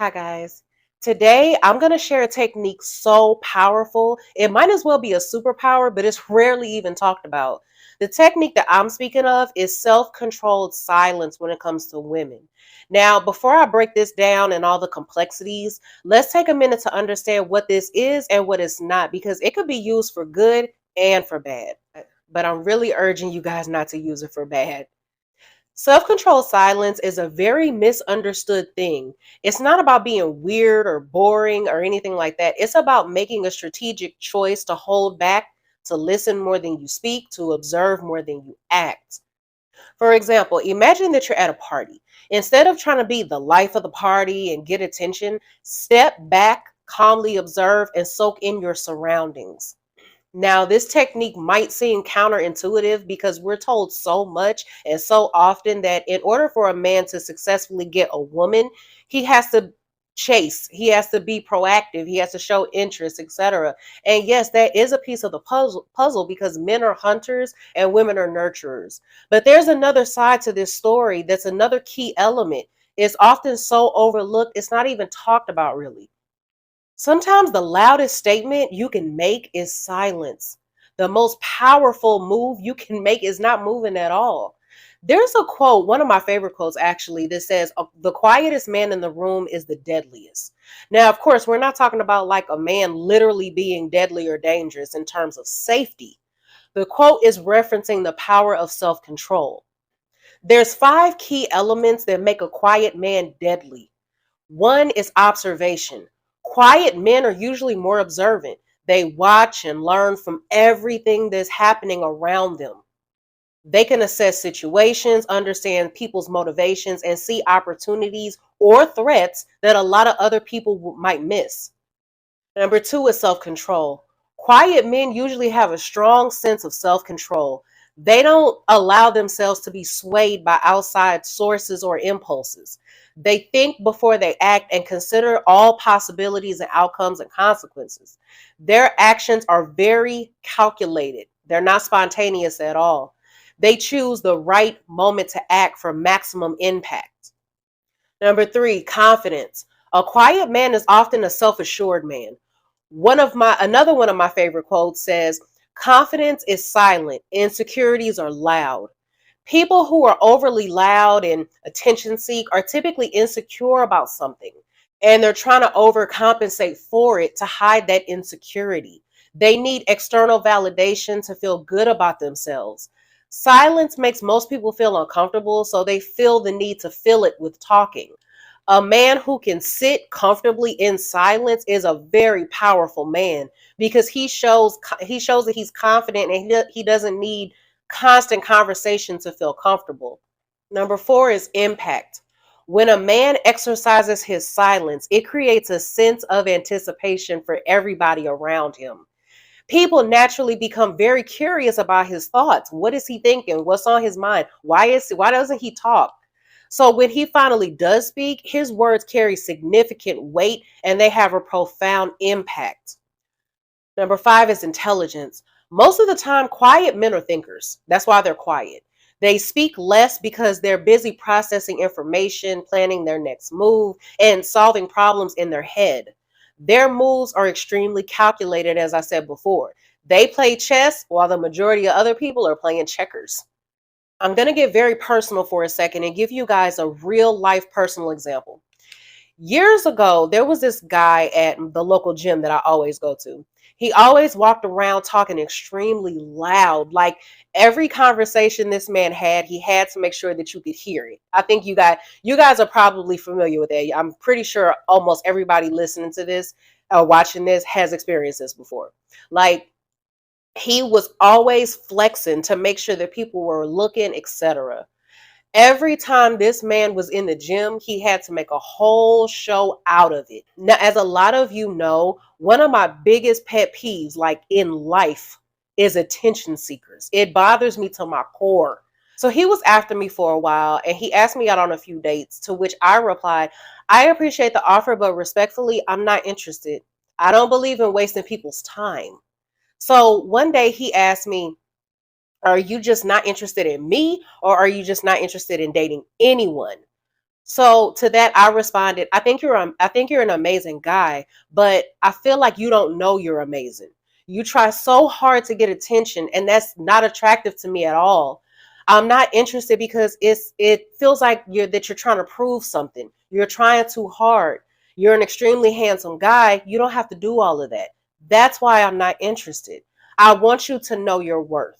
Hi, guys. Today, I'm going to share a technique so powerful, it might as well be a superpower, but it's rarely even talked about. The technique that I'm speaking of is self controlled silence when it comes to women. Now, before I break this down and all the complexities, let's take a minute to understand what this is and what it's not, because it could be used for good and for bad. But I'm really urging you guys not to use it for bad. Self controlled silence is a very misunderstood thing. It's not about being weird or boring or anything like that. It's about making a strategic choice to hold back, to listen more than you speak, to observe more than you act. For example, imagine that you're at a party. Instead of trying to be the life of the party and get attention, step back, calmly observe, and soak in your surroundings. Now, this technique might seem counterintuitive because we're told so much and so often that in order for a man to successfully get a woman, he has to chase, he has to be proactive, he has to show interest, etc. And yes, that is a piece of the puzzle because men are hunters and women are nurturers. But there's another side to this story that's another key element. It's often so overlooked, it's not even talked about really. Sometimes the loudest statement you can make is silence. The most powerful move you can make is not moving at all. There's a quote, one of my favorite quotes actually, that says, "The quietest man in the room is the deadliest." Now, of course, we're not talking about like a man literally being deadly or dangerous in terms of safety. The quote is referencing the power of self control. There's five key elements that make a quiet man deadly. One is observation. Quiet men are usually more observant. They watch and learn from everything that's happening around them. They can assess situations, understand people's motivations, and see opportunities or threats that a lot of other people might miss. Number two is self control. Quiet men usually have a strong sense of self control. They don't allow themselves to be swayed by outside sources or impulses. They think before they act and consider all possibilities and outcomes and consequences. Their actions are very calculated, they're not spontaneous at all. They choose the right moment to act for maximum impact. Number three, confidence. A quiet man is often a self-assured man. Another one of my favorite quotes says, "Confidence is silent, insecurities are loud." People who are overly loud and attention seek are typically insecure about something, and they're trying to overcompensate for it to hide that insecurity. They need external validation to feel good about themselves. Silence makes most people feel uncomfortable, so they feel the need to fill it with talking. A man who can sit comfortably in silence is a very powerful man because he shows that he's confident and he doesn't need constant conversation to feel comfortable. Number four is impact. When a man exercises his silence, it creates a sense of anticipation for everybody around him. People naturally become very curious about his thoughts. What is he thinking? What's on his mind? Why doesn't he talk? So when he finally does speak, his words carry significant weight and they have a profound impact. Number five is intelligence. Most of the time, quiet men are thinkers. That's why they're quiet. They speak less because they're busy processing information, planning their next move, and solving problems in their head. Their moves are extremely calculated, as I said before. They play chess while the majority of other people are playing checkers. I'm going to get very personal for a second and give you guys a real life personal example. Years ago, there was this guy at the local gym that I always go to. He always walked around talking extremely loud. Like every conversation this man had, he had to make sure that you could hear it. I think you guys are probably familiar with that. I'm pretty sure almost everybody listening to this or watching this has experienced this before. Like he was always flexing to make sure that people were looking, etc. Every time this man was in the gym, he had to make a whole show out of it. Now, as a lot of you know, one of my biggest pet peeves, like in life, is attention seekers. It bothers me to my core. So he was after me for a while and he asked me out on a few dates, to which I replied, "I appreciate the offer, but respectfully, I'm not interested. I don't believe in wasting people's time." So one day he asked me, "Are you just not interested in me, or are you just not interested in dating anyone?" So to that, I responded, I think you're an amazing guy, but I feel like you don't know you're amazing. You try so hard to get attention, and that's not attractive to me at all. I'm not interested because it feels like you're trying to prove something. You're trying too hard. You're an extremely handsome guy. You don't have to do all of that. That's why I'm not interested. I want you to know your worth.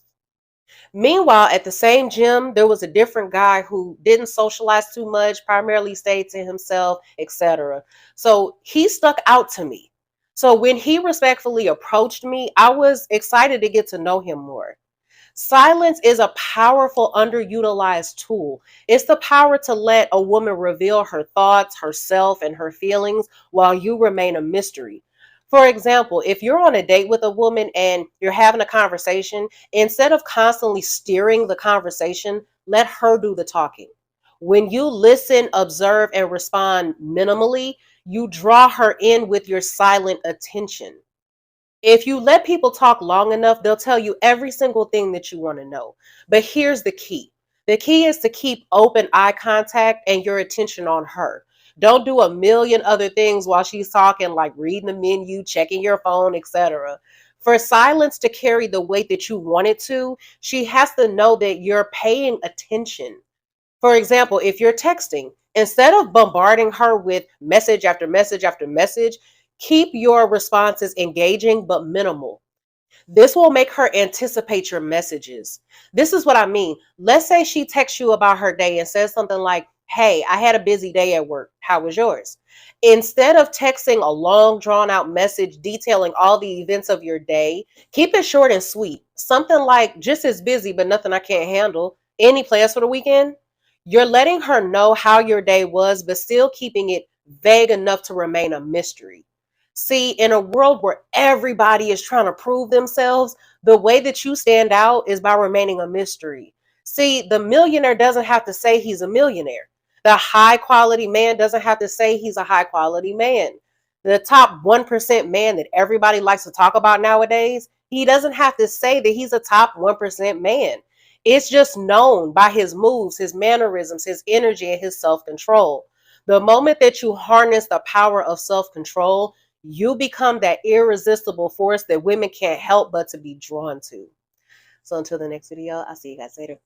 Meanwhile, at the same gym, there was a different guy who didn't socialize too much, primarily stayed to himself, etc. So he stuck out to me. So when he respectfully approached me, I was excited to get to know him more. Silence is a powerful, underutilized tool. It's the power to let a woman reveal her thoughts, herself, and her feelings while you remain a mystery. For example, if you're on a date with a woman and you're having a conversation, instead of constantly steering the conversation, let her do the talking. When you listen, observe, and respond minimally, you draw her in with your silent attention. If you let people talk long enough, they'll tell you every single thing that you want to know. But here's the key. The key is to keep open eye contact and your attention on her. Don't do a million other things while she's talking, like reading the menu, checking your phone, etc. For silence to carry the weight that you want it to, she has to know that you're paying attention. For example, if you're texting, instead of bombarding her with message after message after message, keep your responses engaging but minimal. This will make her anticipate your messages. This is what I mean. Let's say she texts you about her day and says something like, "Hey, I had a busy day at work. How was yours?" Instead of texting a long, drawn out message detailing all the events of your day, keep it short and sweet. Something like, "Just as busy, but nothing I can't handle. Any plans for the weekend?" You're letting her know how your day was, but still keeping it vague enough to remain a mystery. See, in a world where everybody is trying to prove themselves, the way that you stand out is by remaining a mystery. See, the millionaire doesn't have to say he's a millionaire. The high quality man doesn't have to say he's a high quality man. The top 1% man that everybody likes to talk about nowadays, he doesn't have to say that he's a top 1% man. It's just known by his moves, his mannerisms, his energy, and his self control. The moment that you harness the power of self control, you become that irresistible force that women can't help but to be drawn to. So until the next video, I'll see you guys later.